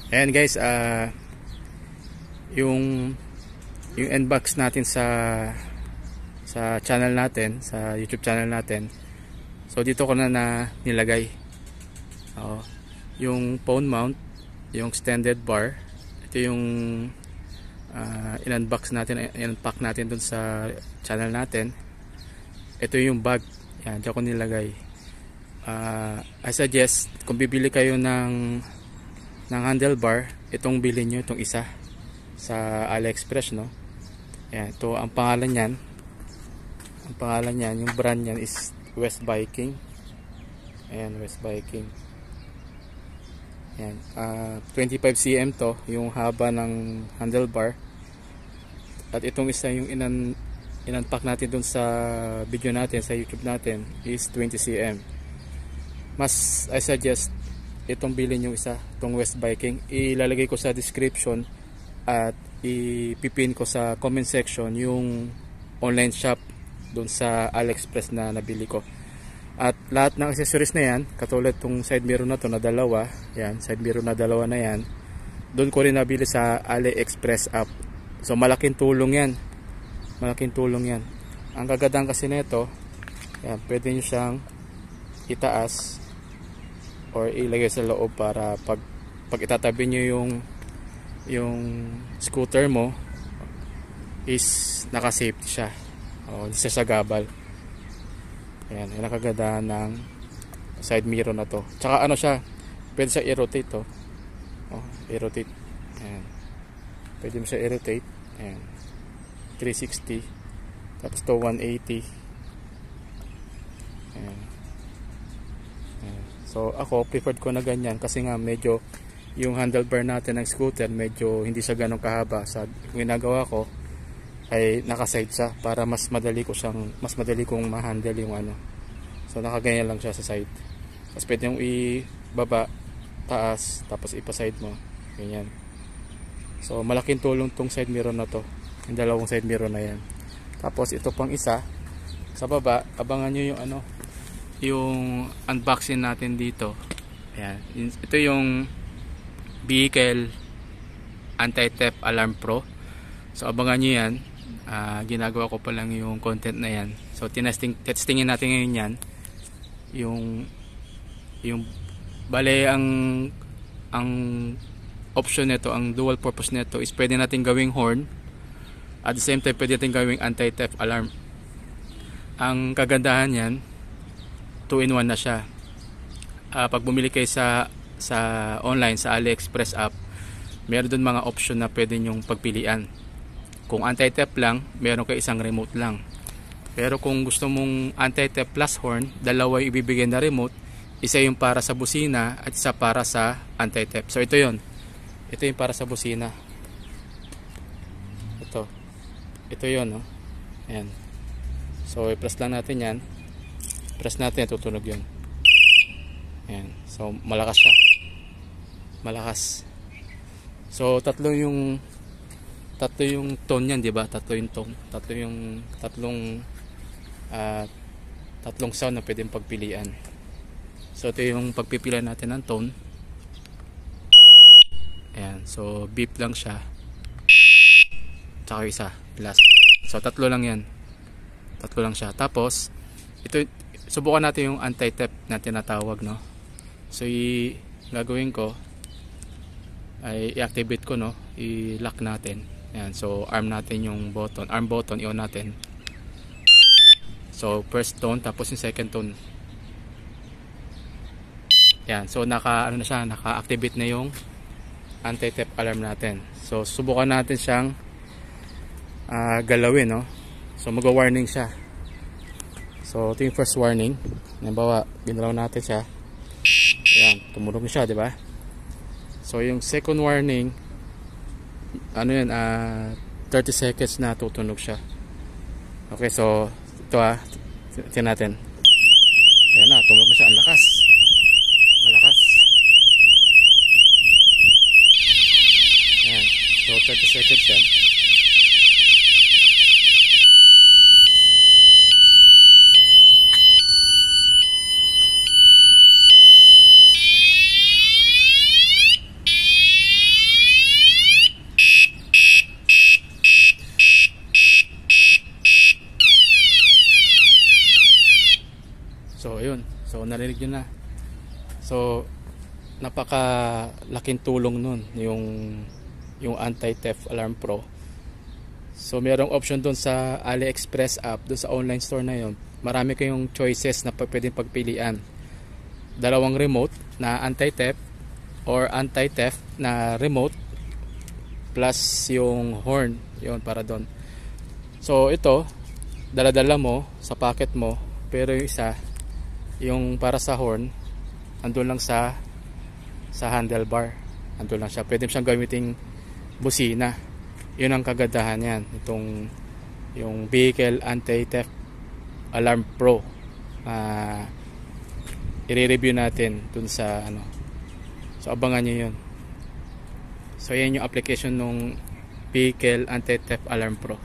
Ayan guys, yung unbox natin sa channel natin, sa YouTube channel natin. So dito ko na nilagay. Yung phone mount, yung extended bar. Ito yung in-unbox natin, in-unpack natin dun sa channel natin. Ito yung bag. Yan, dyan ko nilagay. I suggest kung bibili kayo ng handlebar, itong bilhin nyo, itong isa sa AliExpress, no? Ayan, ito ang pangalan niyan. Ang pangalan niyan, yung brand niyan is West Viking. Ayan, West Viking. Ayan, 25 cm to, yung haba ng handlebar. At itong isa yung in-unpack natin dun sa video natin, sa YouTube natin, is 20 cm. Mas I suggest itong bilhin yung isa, itong West Viking. Ilalagay ko sa description at ipipin ko sa comment section yung online shop dun sa AliExpress na nabili ko. At lahat ng accessories na yan, katulad tong side mirror na to na dalawa, yan, side mirror na dalawa na yan, dun ko rin nabili sa AliExpress app. So malaking tulong yan. Malaking tulong yan. Ang kagandang kasi nito, yan, pwede nyo siyang itaas or ilagay sa loob para pag itatabi nyo yung scooter mo is naka-safety siya. Hindi siya sagabal. Ayan, yung nakagandahan ng side mirror na to. Tsaka ano siya, pwede siya i-rotate to. I-rotate. Ayan. Pwede mo siya i-rotate. Ayan. 360. Tapos to 180. Ayan. So ako preferred ko na ganyan kasi nga medyo yung handlebar natin ng scooter medyo hindi siya ganong kahaba. Sa ginagawa ko ay naka-side siya para mas madali kong ma-handle yung ano. So nakaganyan lang siya sa side. Tapos pwede yung ibaba, taas, tapos ipa-side mo. Ganyan. So malaking tulong tong side mirror na to. Yung dalawang side mirror na yan. Tapos ito pang isa sa baba, abangan nyo yung ano, yung unboxing natin dito. Ayan. Ito yung Vehicle Anti-Theft Alarm Pro. So abangan nyo yan. Ginagawa ko pa lang yung content na yan. So testingin natin ngayon yan. Yung bale ang option nito, ang dual purpose nito is pwede natin gawing horn. At the same time pwede natin gawing anti-theft alarm. Ang kagandahan yan, 2-in-1 na siya. Pag bumili kayo sa online, sa AliExpress app, meron dun mga option na pwede nyong pagpilian. Kung anti-theft lang, meron kayo isang remote lang. Pero kung gusto mong anti-theft plus horn, dalawa yung ibibigay na remote. Isa yung para sa busina at isa para sa anti-theft. So ito yon. Ito yung para sa busina. Ito yon, no? Ayan. So i-press lang natin yan. Press natin, tutunog yun. Ayan. So malakas siya. Malakas. So tatlo yung tone niyan, di ba? Tatlong sound na pwedeng pagpilian. So ito yung pagpipilian natin ng tone. Ayan. So beep lang siya. Tsaka isa, plus. So tatlo lang yan. Tatlo lang siya. Tapos ito, subukan natin yung anti-theft na tinatawag, no? So gagawin ko ay i-activate ko, no? I-lock natin. Ayan, so arm natin yung button, arm button, i-on natin. So first tone, tapos yung second tone. Ayan, so naka-activate na yung anti-theft alarm natin. So subukan natin siyang galawin, no? So mag-warning siya. So ito yung first warning. Halimbawa, ginalaw natin siya. Ayan, tumunog na siya, di ba? So yung second warning, ano yun, 30 seconds na tutunog siya. Okay, so ito tingnan natin. Ayan na, tumunog na siya. Ang lakas. Malakas. Ayan, so 30 seconds yan. So narinig nyo na. So napakalaking tulong nun yung Anti-Theft Alarm Pro. So mayroong option doon sa AliExpress app, doon sa online store na yon. Marami kayong choices na pwedeng pagpilian. Dalawang remote na anti-theft or anti-theft na remote plus yung horn, yon para doon. So ito, dala-dala mo sa pocket mo, pero yung isa, yung para sa horn, andun lang sa handlebar. Andun lang siya. Pwede siyang gamiting busina. Yun ang kagandahan yan. Yung Vehicle Anti-Theft Alarm Pro. I-review natin dun sa ano. So abangan nyo yun. So yan yung application ng Vehicle Anti-Theft Alarm Pro.